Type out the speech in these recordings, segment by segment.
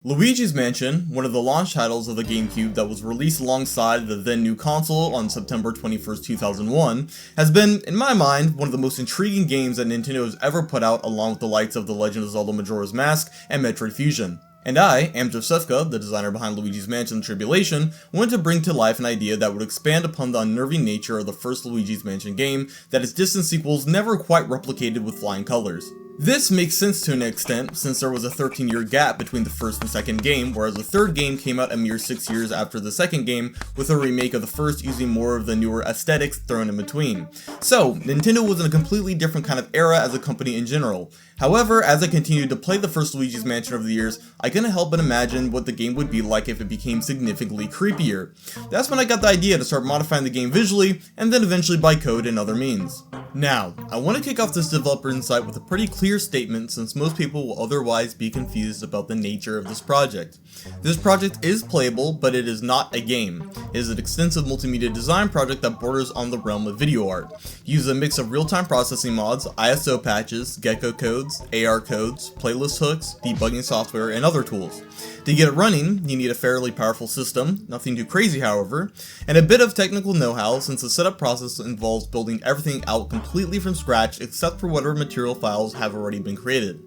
Luigi's Mansion, one of the launch titles of the GameCube that was released alongside the then new console on September 21st, 2001, has been, in my mind, one of the most intriguing games that Nintendo has ever put out, along with the likes of The Legend of Zelda Majora's Mask and Metroid Fusion. And I, AmzroSevca, the designer behind Luigi's Mansion Tribulation, wanted to bring to life an idea that would expand upon the unnerving nature of the first Luigi's Mansion game that its distant sequels never quite replicated with flying colors. This makes sense to an extent, since there was a 13-year gap between the first and second game, whereas the third game came out a mere 6 years after the second game, with a remake of the first using more of the newer aesthetics thrown in between. So, Nintendo was in a completely different kind of era as a company in general. However, as I continued to play the first Luigi's Mansion over the years, I couldn't help but imagine what the game would be like if it became significantly creepier. That's when I got the idea to start modifying the game visually, and then eventually by code and other means. Now, I want to kick off this developer insight with a pretty clear statement, since most people will otherwise be confused about the nature of this project. This project is playable, but it is not a game. It is an extensive multimedia design project that borders on the realm of video art. It uses a mix of real-time processing mods, ISO patches, gecko codes, AR codes, playlist hooks, debugging software, and other tools. To get it running, you need a fairly powerful system, nothing too crazy however, and a bit of technical know-how, since the setup process involves building everything out completely from scratch except for whatever material files have already been created.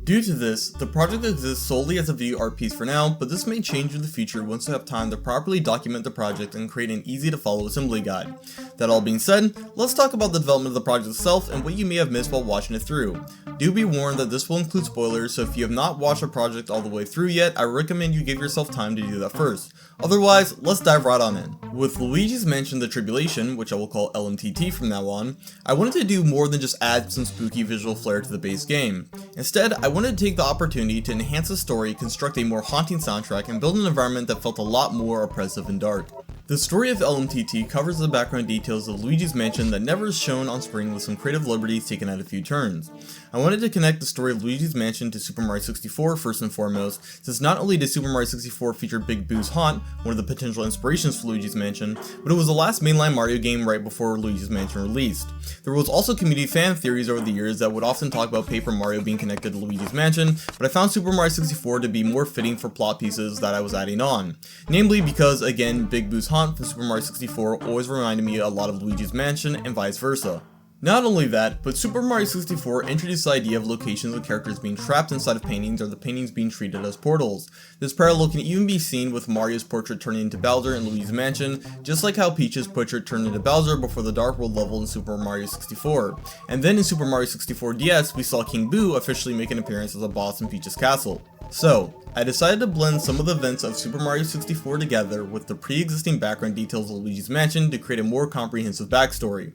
Due to this, the project exists solely as a video art piece for now, but this may change in the future once I have time to properly document the project and create an easy to follow assembly guide. That all being said, let's talk about the development of the project itself and what you may have missed while watching it through. Do be warned that this will include spoilers, so if you have not watched the project all the way through yet, I recommend you give yourself time to do that first. Otherwise, let's dive right on in. With Luigi's Mansion The Tribulation, which I will call LMTT from now on, I wanted to do more than just add some spooky visual flair to the base game. Instead, I wanted to take the opportunity to enhance the story, construct a more haunting soundtrack, and build an environment that felt a lot more oppressive and dark. The story of LMTT covers the background details of Luigi's Mansion that never is shown on screen, with some creative liberties taken at a few turns. I wanted to connect the story of Luigi's Mansion to Super Mario 64 first and foremost, since not only did Super Mario 64 feature Big Boo's Haunt, one of the potential inspirations for Luigi's Mansion, but it was the last mainline Mario game right before Luigi's Mansion released. There was also community fan theories over the years that would often talk about Paper Mario being connected to Luigi's Mansion, but I found Super Mario 64 to be more fitting for plot pieces that I was adding on. Namely because, again, Big Boo's Haunt from Super Mario 64 always reminded me a lot of Luigi's Mansion and vice versa. Not only that, but Super Mario 64 introduced the idea of locations of characters being trapped inside of paintings, or the paintings being treated as portals. This parallel can even be seen with Mario's portrait turning into Bowser in Luigi's Mansion, just like how Peach's portrait turned into Bowser before the Dark World level in Super Mario 64. And then in Super Mario 64 DS, we saw King Boo officially make an appearance as a boss in Peach's castle. So, I decided to blend some of the events of Super Mario 64 together with the pre-existing background details of Luigi's Mansion to create a more comprehensive backstory.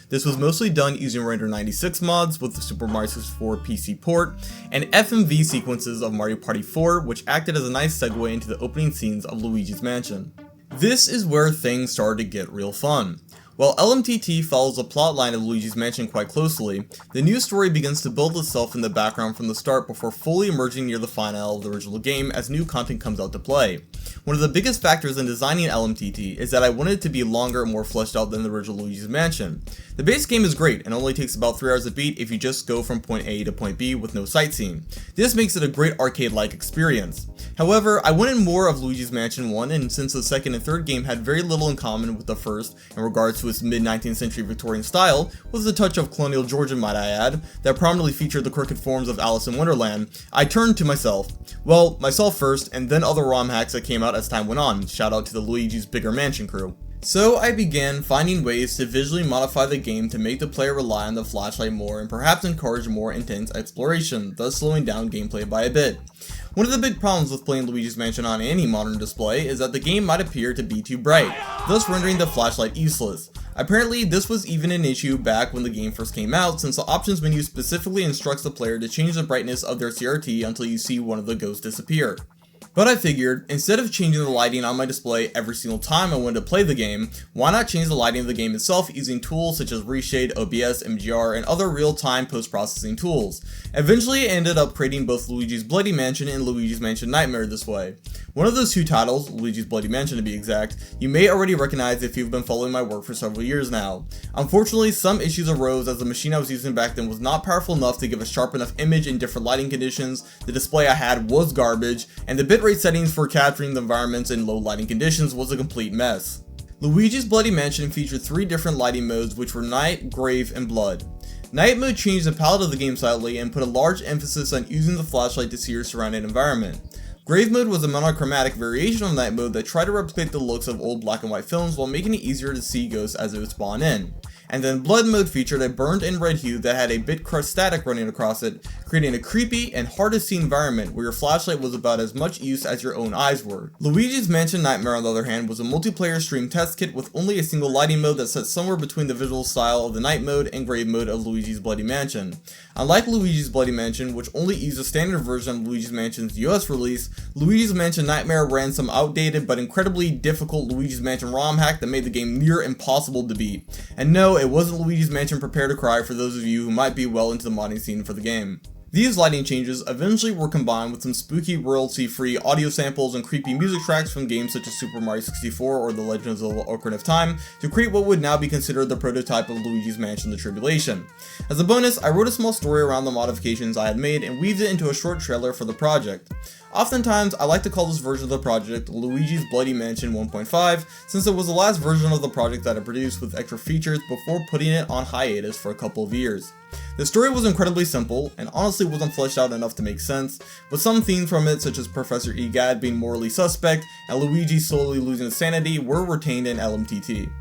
This was mostly done using Render 96 mods with the Super Mario 64 PC port, and FMV sequences of Mario Party 4, which acted as a nice segue into the opening scenes of Luigi's Mansion. This is where things started to get real fun. While LMTT follows the plotline of Luigi's Mansion quite closely, the new story begins to build itself in the background from the start before fully emerging near the finale of the original game as new content comes out to play. One of the biggest factors in designing LMTT is that I wanted it to be longer and more fleshed out than the original Luigi's Mansion. The base game is great and only takes about 3 hours to beat if you just go from point A to point B with no sightseeing. This makes it a great arcade-like experience. However, I wanted more of Luigi's Mansion 1, and since the second and third game had very little in common with the first in regards to its mid-19th century Victorian style, with a touch of colonial Georgia might I add, that prominently featured the crooked forms of Alice in Wonderland, I turned to myself. Well, myself first, and then other ROM hacks that came out as time went on. Shout out to the Luigi's Bigger Mansion crew. So I began finding ways to visually modify the game to make the player rely on the flashlight more and perhaps encourage more intense exploration, thus slowing down gameplay by a bit. One of the big problems with playing Luigi's Mansion on any modern display is that the game might appear to be too bright, thus rendering the flashlight useless. Apparently, this was even an issue back when the game first came out, since the options menu specifically instructs the player to change the brightness of their CRT until you see one of the ghosts disappear. But I figured, instead of changing the lighting on my display every single time I wanted to play the game, why not change the lighting of the game itself using tools such as Reshade, OBS, MGR, and other real-time post-processing tools. Eventually I ended up creating both Luigi's Bloody Mansion and Luigi's Mansion Nightmare this way. One of those two titles, Luigi's Bloody Mansion to be exact, you may already recognize if you've been following my work for several years now. Unfortunately, some issues arose as the machine I was using back then was not powerful enough to give a sharp enough image in different lighting conditions, the display I had was garbage, and the bitrate settings for capturing the environments in low lighting conditions was a complete mess. Luigi's Bloody Mansion featured 3 different lighting modes, which were Night, Grave, and Blood. Night mode changed the palette of the game slightly and put a large emphasis on using the flashlight to see your surrounding environment. Grave mode was a monochromatic variation of night mode that tried to replicate the looks of old black and white films while making it easier to see ghosts as it would spawn in. And then blood mode featured a burned in red hue that had a bit crushed static running across it, creating a creepy and hard to see environment where your flashlight was about as much use as your own eyes were. Luigi's Mansion Nightmare, on the other hand, was a multiplayer stream test kit with only a single lighting mode that sat somewhere between the visual style of the night mode and grave mode of Luigi's Bloody Mansion. Unlike Luigi's Bloody Mansion, which only used a standard version of Luigi's Mansion's US release, Luigi's Mansion Nightmare ran some outdated but incredibly difficult Luigi's Mansion ROM hack that made the game near impossible to beat. And no, it wasn't Luigi's Mansion Prepare to Cry for those of you who might be well into the modding scene for the game. These lighting changes eventually were combined with some spooky royalty-free audio samples and creepy music tracks from games such as Super Mario 64 or The Legend of Zelda: Ocarina of Time to create what would now be considered the prototype of Luigi's Mansion: The Tribulation. As a bonus, I wrote a small story around the modifications I had made and weaved it into a short trailer for the project. Oftentimes, I like to call this version of the project Luigi's Bloody Mansion 1.5 since it was the last version of the project that I produced with extra features before putting it on hiatus for a couple of years. The story was incredibly simple, and honestly wasn't fleshed out enough to make sense, but some themes from it, such as Professor Egad being morally suspect and Luigi slowly losing his sanity, were retained in LMTT.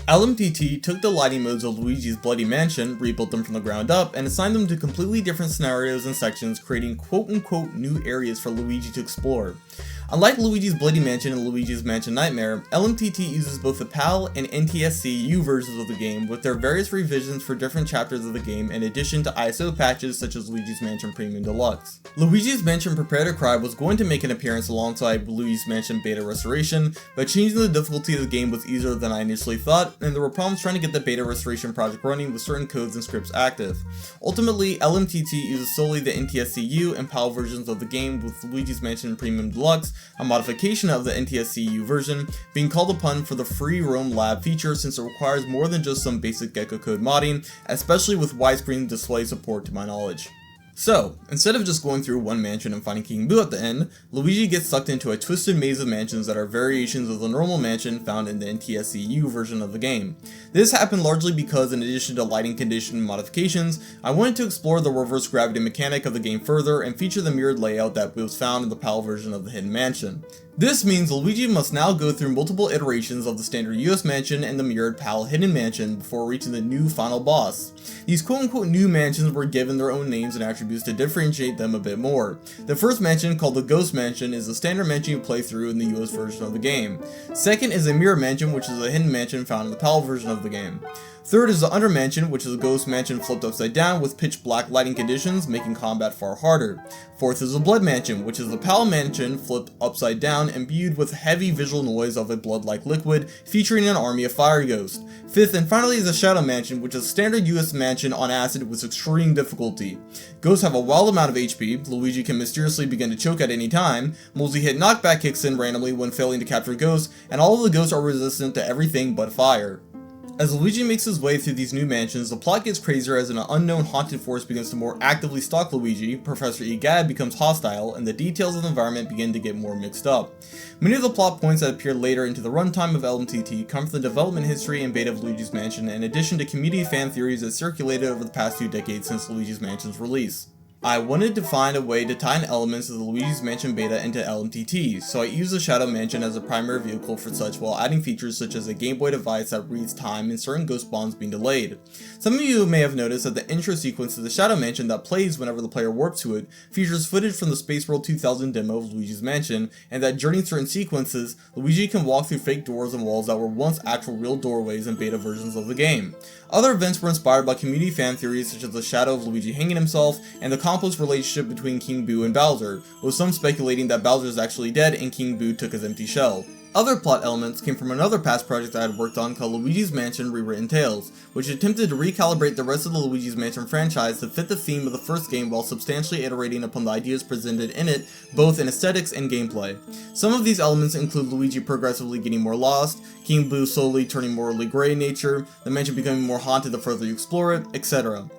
LMTT took the lighting modes of Luigi's Bloody Mansion, rebuilt them from the ground up, and assigned them to completely different scenarios and sections, creating quote-unquote new areas for Luigi to explore. Unlike Luigi's Bloody Mansion and Luigi's Mansion Nightmare, LMTT uses both the PAL and NTSC-U versions of the game with their various revisions for different chapters of the game in addition to ISO patches such as Luigi's Mansion Premium Deluxe. Luigi's Mansion Prepare to Cry was going to make an appearance alongside Luigi's Mansion Beta Restoration, but changing the difficulty of the game was easier than I initially thought, and there were problems trying to get the Beta Restoration project running with certain codes and scripts active. Ultimately, LMTT uses solely the NTSC-U and PAL versions of the game, with Luigi's Mansion Premium Deluxe, a modification of the NTSC-U version, being called upon for the free roam lab feature since it requires more than just some basic Gecko code modding, especially with widescreen display support to my knowledge. So, instead of just going through one mansion and finding King Boo at the end, Luigi gets sucked into a twisted maze of mansions that are variations of the normal mansion found in the NTSC-U version of the game. This happened largely because, in addition to lighting condition modifications, I wanted to explore the reverse gravity mechanic of the game further and feature the mirrored layout that was found in the PAL version of the Hidden Mansion. This means Luigi must now go through multiple iterations of the standard US Mansion and the mirrored PAL Hidden Mansion before reaching the new final boss. These quote-unquote new mansions were given their own names and attributes to differentiate them a bit more. The first mansion, called the Ghost Mansion, is the standard mansion you play through in the US version of the game. Second is a Mirror Mansion, which is a hidden mansion found in the PAL version of the game. Third is the Under Mansion, which is a Ghost Mansion flipped upside down with pitch black lighting conditions, making combat far harder. Fourth is the Blood Mansion, which is the PAL Mansion flipped upside down, imbued with heavy visual noise of a blood-like liquid, featuring an army of fire ghosts. Fifth and finally is the Shadow Mansion, which is a standard US mansion on acid with extreme difficulty. Ghosts have a wild amount of HP, Luigi can mysteriously begin to choke at any time, multi-hit knockback kicks in randomly when failing to capture ghosts, and all of the ghosts are resistant to everything but fire. As Luigi makes his way through these new mansions, the plot gets crazier as an unknown haunted force begins to more actively stalk Luigi, Professor Egad becomes hostile, and the details of the environment begin to get more mixed up. Many of the plot points that appear later into the runtime of LMTT come from the development history and beta of Luigi's Mansion, in addition to community fan theories that circulated over the past 2 decades since Luigi's Mansion's release. I wanted to find a way to tie in elements of the Luigi's Mansion beta into LMTT, so I used the Shadow Mansion as a primary vehicle for such while adding features such as a Game Boy device that reads time and certain ghost spawns being delayed. Some of you may have noticed that the intro sequence to the Shadow Mansion that plays whenever the player warps to it features footage from the Space World 2000 demo of Luigi's Mansion, and that during certain sequences, Luigi can walk through fake doors and walls that were once actual real doorways in beta versions of the game. Other events were inspired by community fan theories such as the shadow of Luigi hanging himself and the complex relationship between King Boo and Bowser, with some speculating that Bowser is actually dead and King Boo took his empty shell. Other plot elements came from another past project I had worked on called Luigi's Mansion Rewritten Tales, which attempted to recalibrate the rest of the Luigi's Mansion franchise to fit the theme of the first game while substantially iterating upon the ideas presented in it, both in aesthetics and gameplay. Some of these elements include Luigi progressively getting more lost, King Boo slowly turning morally grey in nature, the mansion becoming more haunted the further you explore it, etc.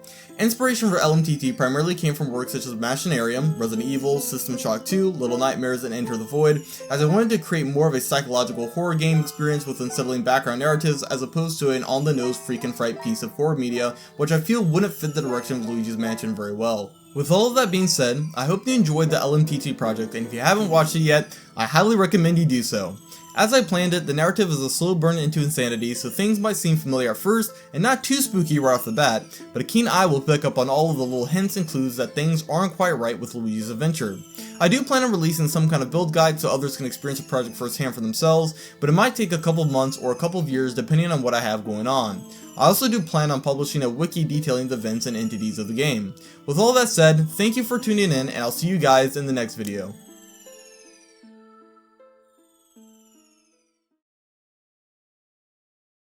Inspiration for LMTT primarily came from works such as Machinarium, Resident Evil, System Shock 2, Little Nightmares, and Enter the Void, as I wanted to create more of a psychological horror game experience with unsettling background narratives as opposed to an on-the-nose freak and fright piece of horror media, which I feel wouldn't fit the direction of Luigi's Mansion very well. With all of that being said, I hope you enjoyed the LMTT project, and if you haven't watched it yet, I highly recommend you do so. As I planned it, the narrative is a slow burn into insanity, so things might seem familiar at first, and not too spooky right off the bat, but a keen eye will pick up on all of the little hints and clues that things aren't quite right with Luigi's adventure. I do plan on releasing some kind of build guide so others can experience the project firsthand for themselves, but it might take a couple of months or a couple of years depending on what I have going on. I also do plan on publishing a wiki detailing the events and entities of the game. With all that said, thank you for tuning in, and I'll see you guys in the next video.